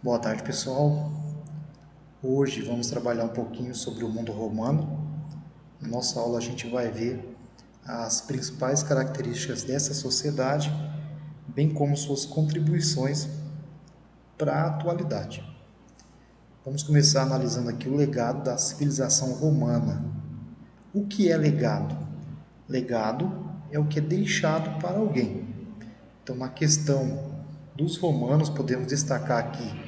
Boa tarde, pessoal. Hoje vamos trabalhar um pouquinho sobre o mundo romano. Na nossa aula a gente vai ver as principais características dessa sociedade, bem como suas contribuições para a atualidade. Vamos começar analisando aqui o legado da civilização romana. O que é legado? Legado é o que é deixado para alguém. Então, na questão dos romanos, podemos destacar aqui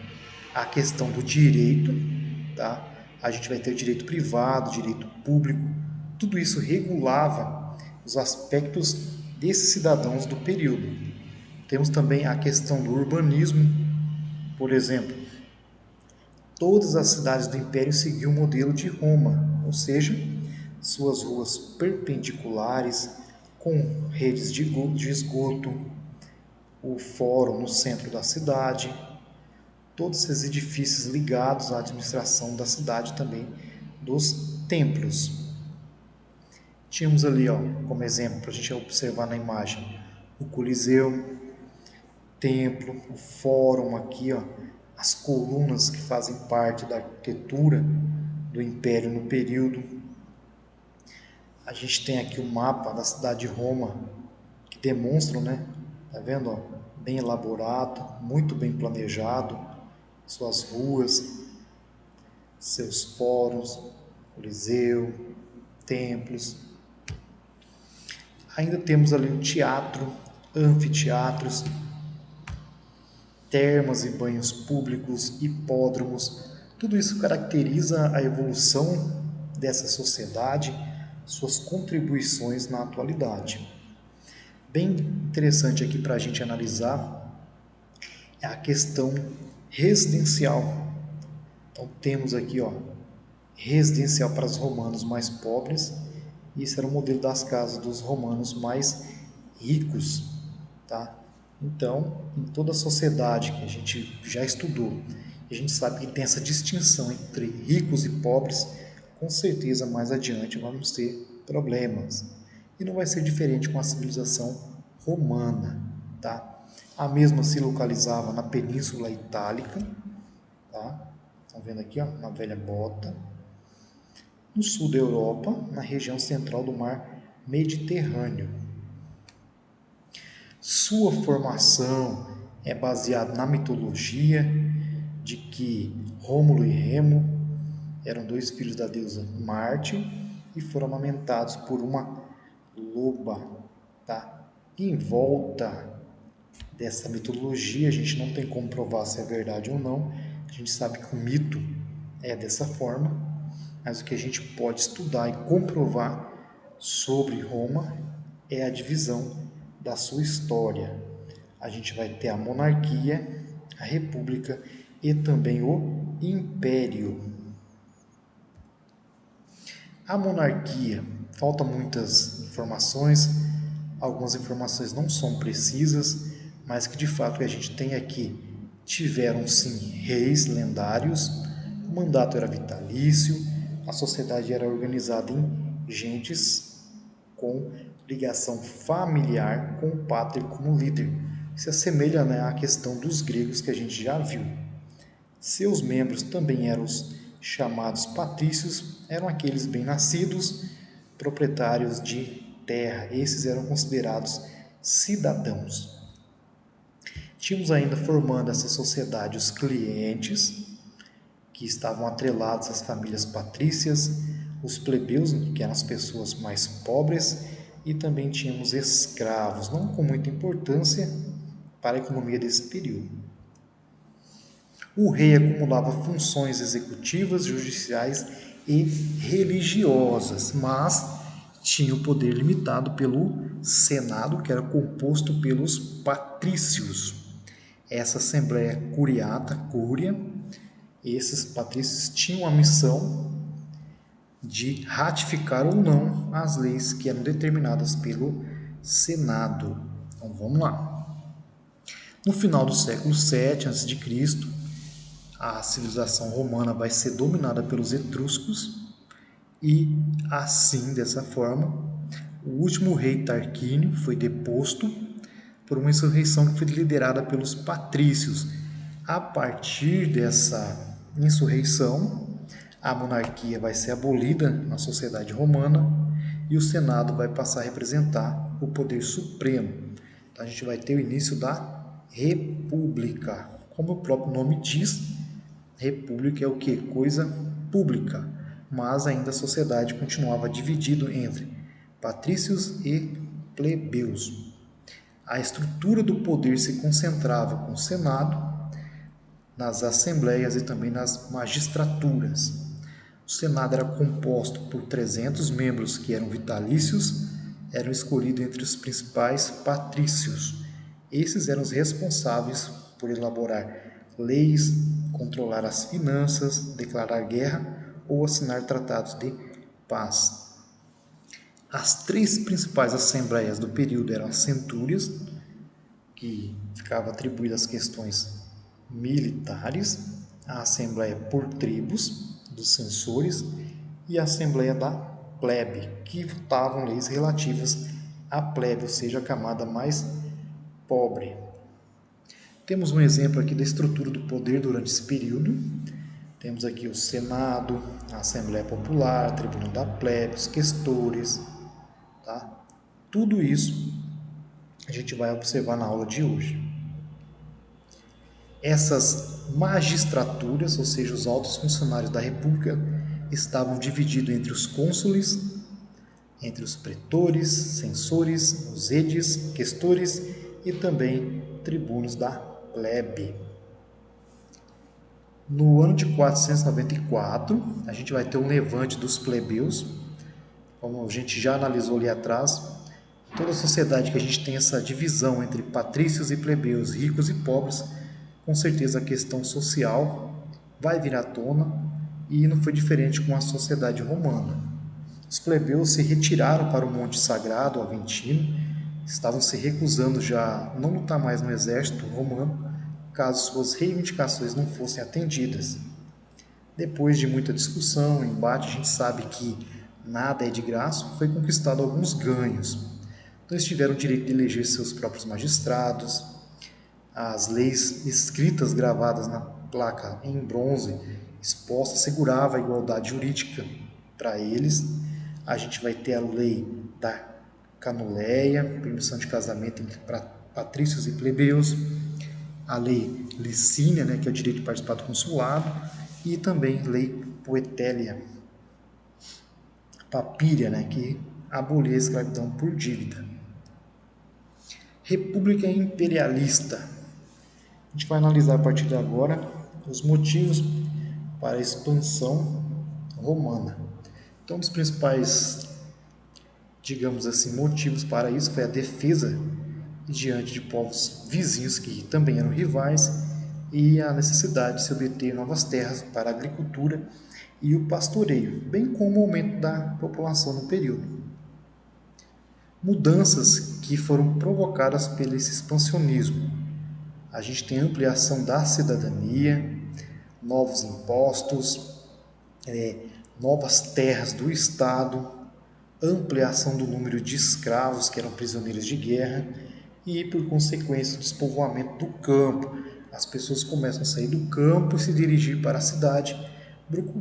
a questão do direito, tá? A gente vai ter o direito privado, direito público, tudo isso regulava os aspectos desses cidadãos do período. Temos também a questão do urbanismo, por exemplo, todas as cidades do Império seguiam o modelo de Roma, ou seja, suas ruas perpendiculares, com redes de esgoto, o fórum no centro da cidade, todos esses edifícios ligados à administração da cidade também, dos templos. Tínhamos ali, ó, como exemplo, para a gente observar na imagem, o Coliseu, templo, o fórum aqui, ó, as colunas que fazem parte da arquitetura do Império no período. A gente tem aqui o mapa da cidade de Roma, que demonstram, né? Tá vendo, ó? Bem elaborado, muito bem planejado, suas ruas, seus fóruns, coliseu, templos. Ainda temos ali o teatro, anfiteatros, termas e banhos públicos, hipódromos. Tudo isso caracteriza a evolução dessa sociedade, suas contribuições na atualidade. Bem interessante aqui para a gente analisar é a questão residencial. Então temos aqui, ó, residencial para os romanos mais pobres. Isso era o modelo das casas dos romanos mais ricos, tá? Então, em toda a sociedade que a gente já estudou, a gente sabe que tem essa distinção entre ricos e pobres, com certeza mais adiante vamos ter problemas. E não vai ser diferente com a civilização romana, tá? A mesma se localizava na Península Itálica, tá? Estão vendo aqui, ó, na Velha Bota, no sul da Europa, na região central do mar Mediterrâneo. Sua formação é baseada na mitologia de que Rômulo e Remo eram dois filhos da deusa Marte e foram amamentados por uma loba, tá? Em volta dessa mitologia, a gente não tem como provar se é verdade ou não. A gente sabe que o mito é dessa forma, mas o que a gente pode estudar e comprovar sobre Roma é a divisão da sua história. A gente vai ter a monarquia, a república e também o império. A monarquia, faltam muitas informações, algumas informações não são precisas, mas que de fato a gente tem aqui tiveram sim reis lendários, o mandato era vitalício, a sociedade era organizada em gentes com ligação familiar com o pátrio como líder. Se assemelha, né, à questão dos gregos que a gente já viu. Seus membros também eram os chamados patrícios, eram aqueles bem-nascidos, proprietários de terra. Esses eram considerados cidadãos. Tínhamos ainda formando essa sociedade os clientes, que estavam atrelados às famílias patrícias, os plebeus, que eram as pessoas mais pobres, e também tínhamos escravos, não com muita importância para a economia desse período. O rei acumulava funções executivas, judiciais e religiosas, mas tinha o poder limitado pelo Senado, que era composto pelos patrícios. Essa assembleia curiata, cúria, esses patrícios tinham a missão de ratificar ou não as leis que eram determinadas pelo Senado. Então vamos lá. No final do século VII a.C., a civilização romana vai ser dominada pelos etruscos e, assim, dessa forma, o último rei Tarquínio foi deposto por uma insurreição que foi liderada pelos patrícios. A partir dessa insurreição, a monarquia vai ser abolida na sociedade romana e o Senado vai passar a representar o poder supremo. Então, a gente vai ter o início da República. Como o próprio nome diz, República é o que? Coisa pública, mas ainda a sociedade continuava dividida entre patrícios e plebeus. A estrutura do poder se concentrava com o Senado, nas assembleias e também nas magistraturas. O Senado era composto por 300 membros que eram vitalícios, eram escolhidos entre os principais patrícios. Esses eram os responsáveis por elaborar leis, controlar as finanças, declarar guerra ou assinar tratados de paz. As três principais assembleias do período eram as centúrias, que ficavam atribuídas às questões militares, a Assembleia por tribos, dos censores, e a Assembleia da plebe, que votavam leis relativas à plebe, ou seja, a camada mais pobre. Temos um exemplo aqui da estrutura do poder durante esse período. Temos aqui o Senado, a Assembleia Popular, a Tribuna da plebe, os questores, tá? Tudo isso a gente vai observar na aula de hoje. Essas magistraturas, ou seja, os altos funcionários da República, estavam divididos entre os cônsules, entre os pretores, censores, os edes, questores e também tribunos da plebe. No ano de 494, a gente vai ter um levante dos plebeus, como a gente já analisou ali atrás. Toda sociedade que a gente tem essa divisão entre patrícios e plebeus, ricos e pobres, com certeza a questão social vai vir à tona, e não foi diferente com a sociedade romana. Os plebeus se retiraram para o Monte Sagrado, Aventino, estavam se recusando já não lutar mais no exército romano, caso suas reivindicações não fossem atendidas. Depois de muita discussão, embate, a gente sabe que nada é de graça, foi conquistado alguns ganhos. Então, eles tiveram o direito de eleger seus próprios magistrados, as leis escritas gravadas na placa em bronze exposta assegurava a igualdade jurídica para eles. A gente vai ter a lei da Canuleia, permissão de casamento entre patrícios e plebeus, a lei Licínia, que é o direito de participar do consulado, e também lei Poetélia Papíria, que abolia a escravidão por dívida. República imperialista. A gente vai analisar a partir de agora os motivos para a expansão romana. Então, um dos principais, digamos assim, motivos para isso foi a defesa diante de povos vizinhos que também eram rivais e a necessidade de se obter novas terras para a agricultura e o pastoreio, bem como o aumento da população no período. Mudanças que foram provocadas pelo esse expansionismo. A gente tem ampliação da cidadania, novos impostos, novas terras do Estado, ampliação do número de escravos que eram prisioneiros de guerra e, por consequência, o despovoamento do campo. As pessoas começam a sair do campo e se dirigir para a cidade,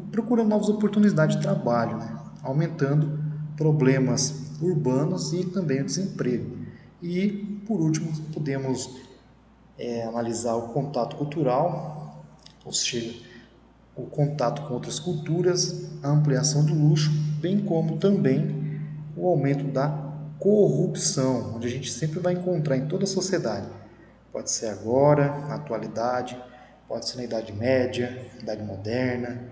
procurando novas oportunidades de trabalho, aumentando problemas urbanos e também o desemprego. E, por último, podemos analisar o contato cultural, ou seja, o contato com outras culturas, a ampliação do luxo, bem como também o aumento da corrupção, onde a gente sempre vai encontrar em toda a sociedade. Pode ser agora, na atualidade, pode ser na Idade Média, Idade Moderna,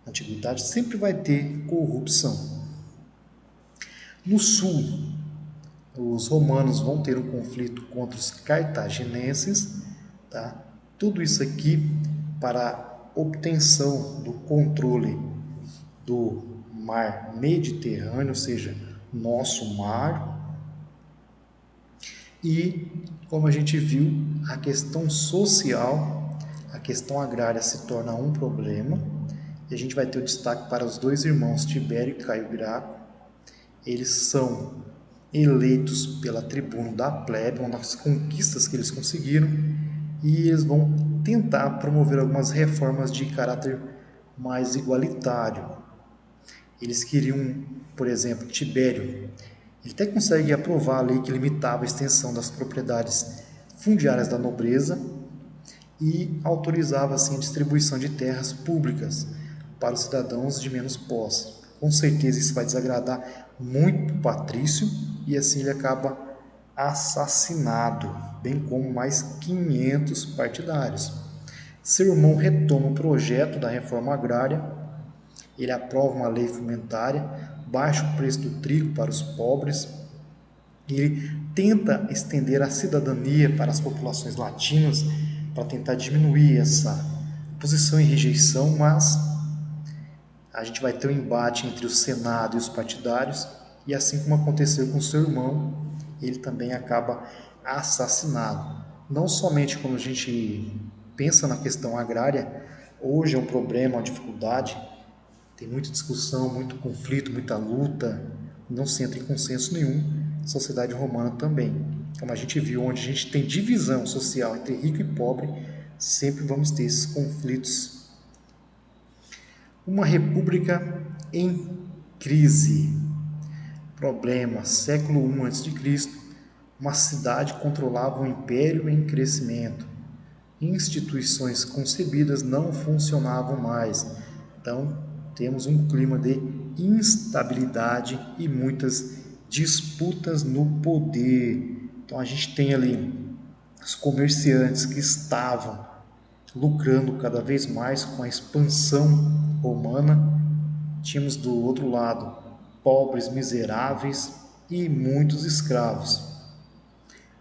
Antiguidade, sempre vai ter corrupção. No sul, os romanos vão ter um conflito contra os cartaginenses, tá? Tudo isso aqui para a obtenção do controle do mar Mediterrâneo, ou seja, nosso mar. E, como a gente viu, a questão social, a questão agrária se torna um problema. E a gente vai ter o destaque para os dois irmãos Tibério e Caio Graco. Eles são eleitos pela tribuna da plebe, uma das conquistas que eles conseguiram, e eles vão tentar promover algumas reformas de caráter mais igualitário. Eles queriam, por exemplo, Tibério, ele até consegue aprovar a lei que limitava a extensão das propriedades fundiárias da nobreza e autorizava assim a distribuição de terras públicas para os cidadãos de menos posse. Com certeza isso vai desagradar muito o patrício e assim ele acaba assassinado, bem como mais 500 partidários. Seu irmão retoma o projeto da reforma agrária, ele aprova uma lei fomentária, baixa o preço do trigo para os pobres, ele tenta estender a cidadania para as populações latinas para tentar diminuir essa posição e rejeição, mas a gente vai ter um embate entre o Senado e os partidários, e assim como aconteceu com seu irmão, ele também acaba assassinado. Não somente quando a gente pensa na questão agrária, hoje é um problema, uma dificuldade, tem muita discussão, muito conflito, muita luta, não se entra em consenso nenhum, sociedade romana também. Como a gente viu, onde a gente tem divisão social entre rico e pobre, sempre vamos ter esses conflitos. Uma república em crise. Problema, século I a.C., uma cidade controlava um império em crescimento. Instituições concebidas não funcionavam mais. Então, temos um clima de instabilidade e muitas disputas no poder. Então, a gente tem ali os comerciantes que estavam lucrando cada vez mais com a expansão romana. Tínhamos do outro lado pobres, miseráveis e muitos escravos.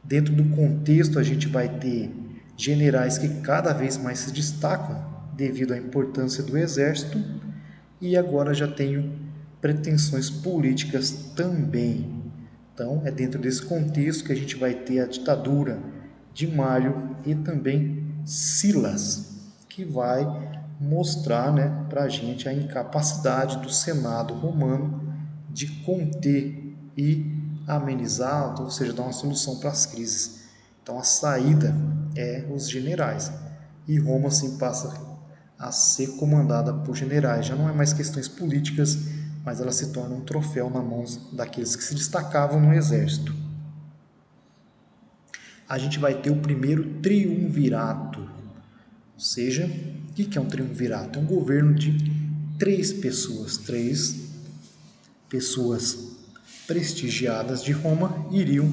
Dentro do contexto, a gente vai ter generais que cada vez mais se destacam devido à importância do exército, e agora já tenho pretensões políticas também. Então, é dentro desse contexto que a gente vai ter a ditadura de Mário e também Silas, que vai mostrar, né, para a gente a incapacidade do Senado romano de conter e amenizar, ou seja, dar uma solução para as crises. Então, a saída é os generais. E Roma, assim, passa a ser comandada por generais. Já não é mais questões políticas, mas ela se torna um troféu na mão daqueles que se destacavam no exército. A gente vai ter o primeiro triunvirato. Ou seja, o que é um triunvirato? É um governo de três pessoas prestigiadas de Roma iriam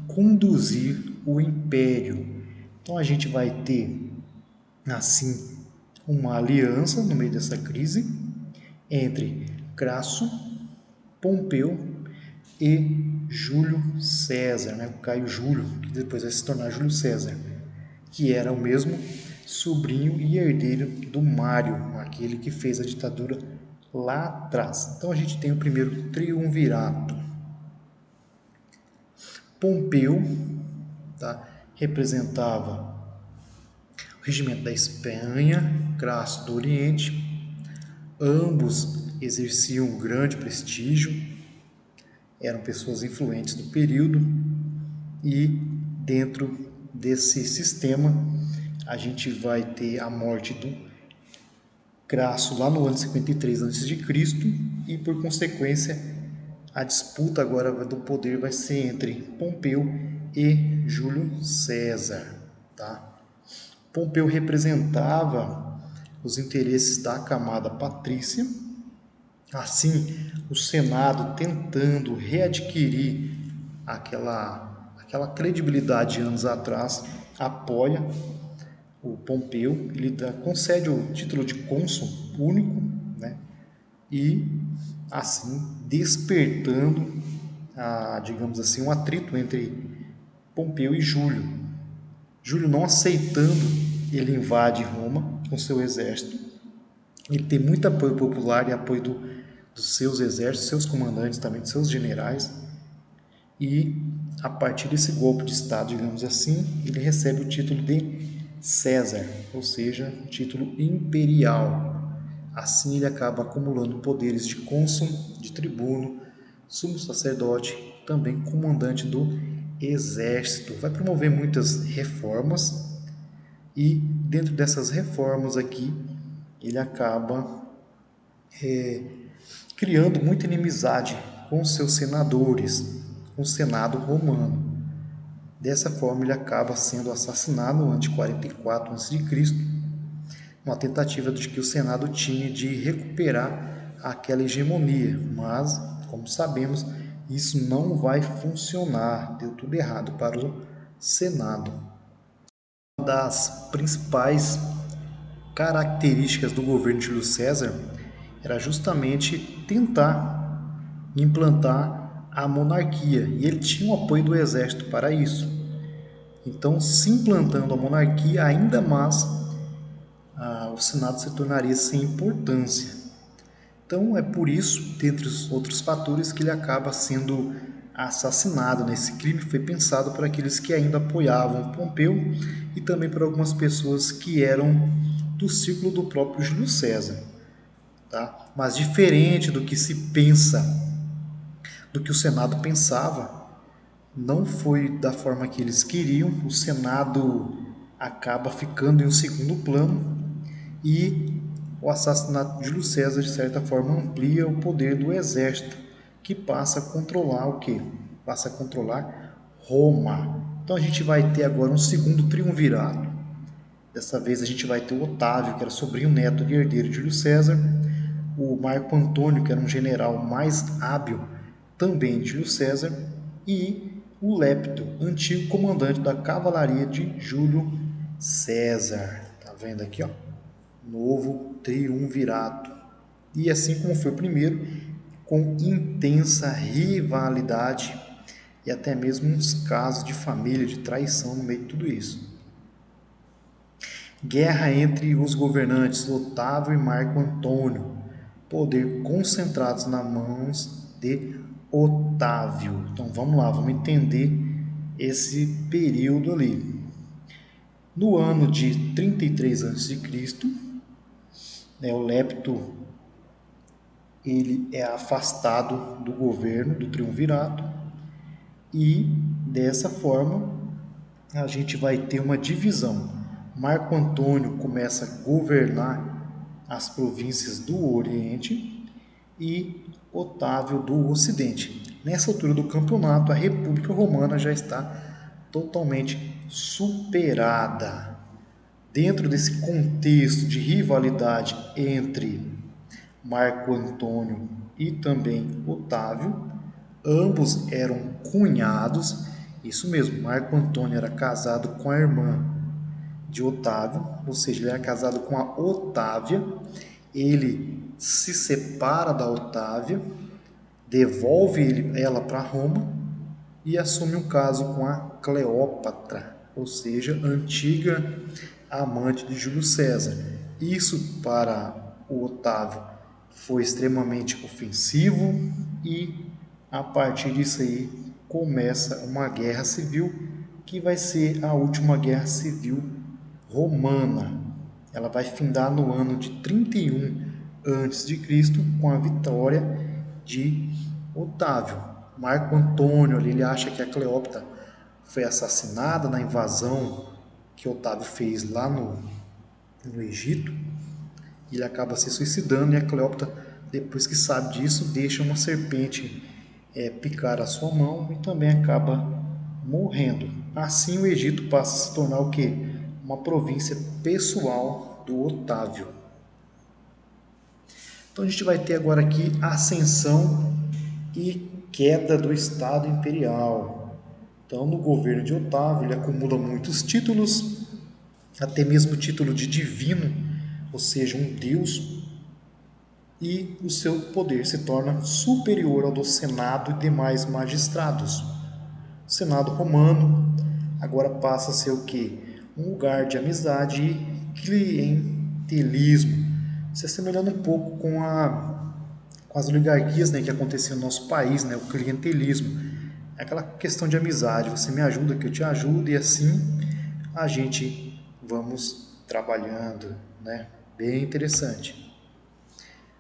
conduzir o império. Então a gente vai ter, assim, uma aliança no meio dessa crise entre Crasso, Pompeu e Júlio César, né? O Caio Júlio, que depois vai se tornar Júlio César, que era o mesmo sobrinho e herdeiro do Mário, aquele que fez a ditadura lá atrás. Então a gente tem o primeiro triunvirato. Pompeu, tá, representava o regimento da Espanha, Crasso do Oriente. Ambos exerciam grande prestígio, eram pessoas influentes do período, e dentro desse sistema a gente vai ter a morte do Crasso lá no ano 53 a.C. e por consequência a disputa agora do poder vai ser entre Pompeu e Júlio César, tá? Pompeu representava os interesses da camada patrícia. Assim, o Senado, tentando readquirir aquela credibilidade de anos atrás, apoia o Pompeu. Ele concede o título de cônsul único, né? E assim despertando, digamos assim, um atrito entre Pompeu e Júlio. Júlio, não aceitando, ele invade Roma com seu exército. Ele tem muito apoio popular e apoio dos seus exércitos, seus comandantes também, dos seus generais. E a partir desse golpe de Estado, digamos assim, ele recebe o título de César, ou seja, um título imperial. Assim ele acaba acumulando poderes de cônsul, de tribuno, sumo sacerdote, também comandante do exército. Vai promover muitas reformas e dentro dessas reformas aqui, ele acaba criando muita inimizade com os seus senadores, com o Senado romano. Dessa forma, ele acaba sendo assassinado no ano de 44 a.C., uma tentativa de que o Senado tinha de recuperar aquela hegemonia, mas, como sabemos, isso não vai funcionar, deu tudo errado para o Senado. Uma das principais características do governo de Júlio César era justamente tentar implantar a monarquia, e ele tinha o apoio do exército para isso. Então, se implantando a monarquia, ainda mais o Senado se tornaria sem importância. Então, é por isso, dentre os outros fatores, que ele acaba sendo assassinado. Esse crime foi pensado por aqueles que ainda apoiavam Pompeu e também por algumas pessoas que eram do círculo do próprio Júlio César. Tá? Mas diferente do que se pensa, do que o Senado pensava, não foi da forma que eles queriam. O Senado acaba ficando em um segundo plano e o assassinato de Júlio César, de certa forma, amplia o poder do exército, que passa a controlar o quê? Passa a controlar Roma. Então a gente vai ter agora um segundo triunvirato. Dessa vez a gente vai ter o Otávio, que era sobrinho neto e herdeiro de Júlio César, o Marco Antônio, que era um general mais hábil também de Júlio César, e o Lépito, antigo comandante da cavalaria de Júlio César. Tá vendo aqui, ó? Novo triunvirato. E assim como foi o primeiro, com intensa rivalidade e até mesmo uns casos de família, de traição no meio de tudo isso. Guerra entre os governantes Otávio e Marco Antônio, poder concentrados nas mãos de Otávio. Então vamos lá, vamos entender esse período ali. No ano de 33 a.C., o Lépito ele é afastado do governo, do triunvirato, e dessa forma a gente vai ter uma divisão. Marco Antônio começa a governar as províncias do Oriente e Otávio do Ocidente. Nessa altura do campeonato, a República Romana já está totalmente superada. Dentro desse contexto de rivalidade entre Marco Antônio e também Otávio, ambos eram cunhados. Isso mesmo, Marco Antônio era casado com a irmã de Otávio, ou seja, ele era casado com a Otávia. Ele se separa da Otávia, devolve ela para Roma e assume um caso com a Cleópatra, ou seja, antiga amante de Júlio César. Isso para o Otávio foi extremamente ofensivo e a partir disso aí começa uma guerra civil que vai ser a última guerra civil romana. Ela vai findar no ano de 31 a.C. com a vitória de Otávio. Marco Antônio ele acha que a Cleópatra foi assassinada na invasão que Otávio fez lá no Egito. Ele acaba se suicidando e a Cleópatra, depois que sabe disso, deixa uma serpente picar a sua mão e também acaba morrendo. Assim o Egito passa a se tornar o quê? Uma província pessoal do Otávio. Então a gente vai ter agora aqui a ascensão e queda do Estado Imperial. Então no governo de Otávio ele acumula muitos títulos, até mesmo o título de divino, ou seja, um deus, e o seu poder se torna superior ao do Senado e demais magistrados. O Senado romano agora passa a ser o quê? Um lugar de amizade e clientelismo, se assemelhando um pouco com as oligarquias, né, que aconteciam no nosso país, né, o clientelismo. É aquela questão de amizade, você me ajuda que eu te ajudo e assim a gente vamos trabalhando, né? Bem interessante.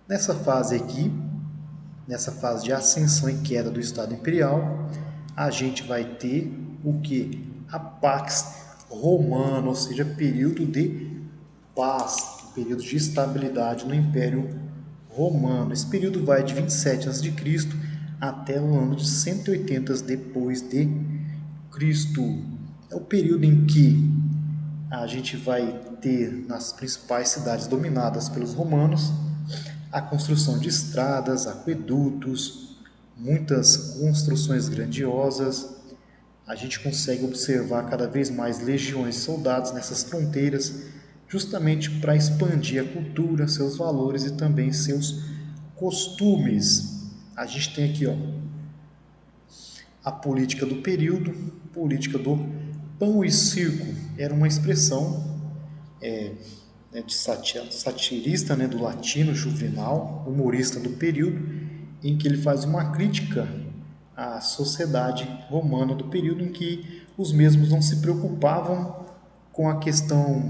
Nessa fase aqui, nessa fase de ascensão e queda do Estado Imperial, a gente vai ter o que? A Pax Romana, ou seja, período de paz, um período de estabilidade no Império Romano. Esse período vai de 27 a.C. até o ano de 180 depois de Cristo. É o período em que a gente vai ter nas principais cidades dominadas pelos romanos a construção de estradas, aquedutos, muitas construções grandiosas. A gente consegue observar cada vez mais legiões de soldados nessas fronteiras, justamente para expandir a cultura, seus valores e também seus costumes. A gente tem aqui, ó, a política do período, política do pão e circo. Era uma expressão de satirista, do latino Juvenal, humorista do período, em que ele faz uma crítica à sociedade romana do período, em que os mesmos não se preocupavam com a questão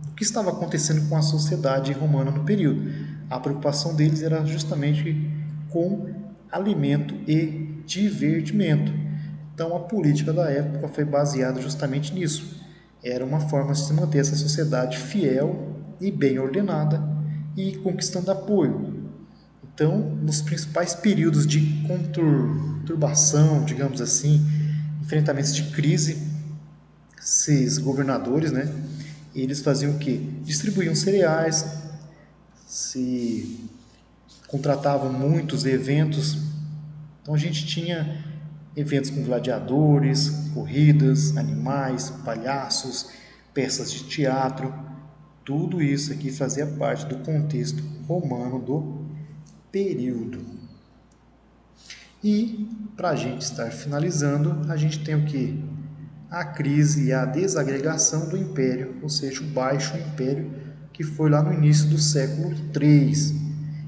do que estava acontecendo com a sociedade romana no período. A preocupação deles era justamente com alimento e divertimento. Então a política da época foi baseada justamente nisso. Era uma forma de se manter essa sociedade fiel e bem ordenada e conquistando apoio. Então, nos principais períodos de conturbação, digamos assim, enfrentamentos de crise, esses governadores, eles faziam o quê? Distribuíam cereais, se contratavam muitos eventos. Então a gente tinha eventos com gladiadores, corridas, animais, palhaços, peças de teatro. Tudo isso aqui fazia parte do contexto romano do período. E, para a gente estar finalizando, a gente tem o que? A crise e a desagregação do Império, ou seja, o Baixo Império, que foi lá no início do século III.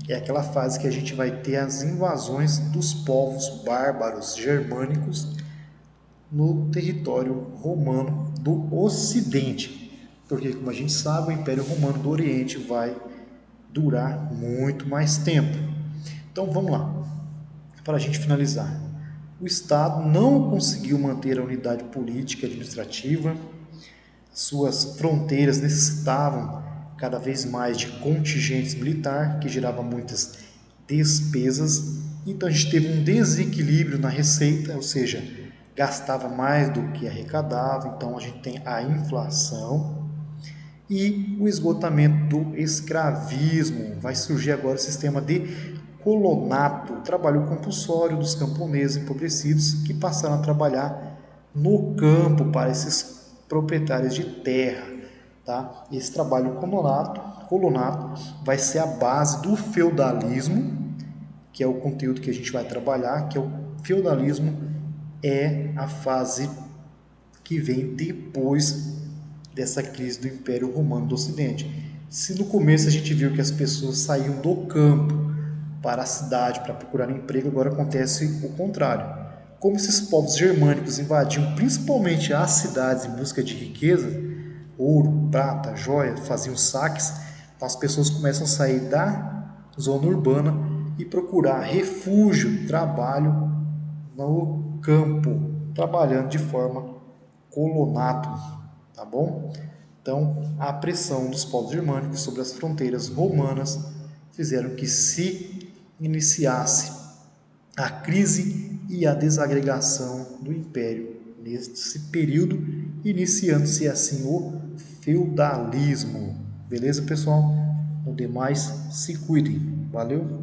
É aquela fase que a gente vai ter as invasões dos povos bárbaros germânicos no território romano do Ocidente. Porque, como a gente sabe, o Império Romano do Oriente vai durar muito mais tempo. Então vamos lá, para a gente finalizar. O Estado não conseguiu manter a unidade política e administrativa, suas fronteiras necessitavam cada vez mais de contingentes militares, que gerava muitas despesas. Então a gente teve um desequilíbrio na receita, ou seja, gastava mais do que arrecadava. Então a gente tem a inflação e o esgotamento do escravismo. Vai surgir agora o sistema de colonato, trabalho compulsório dos camponeses empobrecidos que passaram a trabalhar no campo para esses proprietários de terra. Tá? Esse trabalho colonato vai ser a base do feudalismo, que é o conteúdo que a gente vai trabalhar, que é o feudalismo, é a fase que vem depois dessa crise do Império Romano do Ocidente. Se no começo a gente viu que as pessoas saíam do campo para a cidade para procurar emprego, agora acontece o contrário. Como esses povos germânicos invadiam principalmente as cidades em busca de riqueza, ouro, prata, joia, faziam saques, então as pessoas começam a sair da zona urbana e procurar refúgio, trabalho no campo, trabalhando de forma colonato, tá bom? Então, a pressão dos povos germânicos sobre as fronteiras romanas fizeram que se iniciasse a crise e a desagregação do império nesse período, iniciando-se assim o feudalismo. Beleza, pessoal? No demais, se cuidem. Valeu!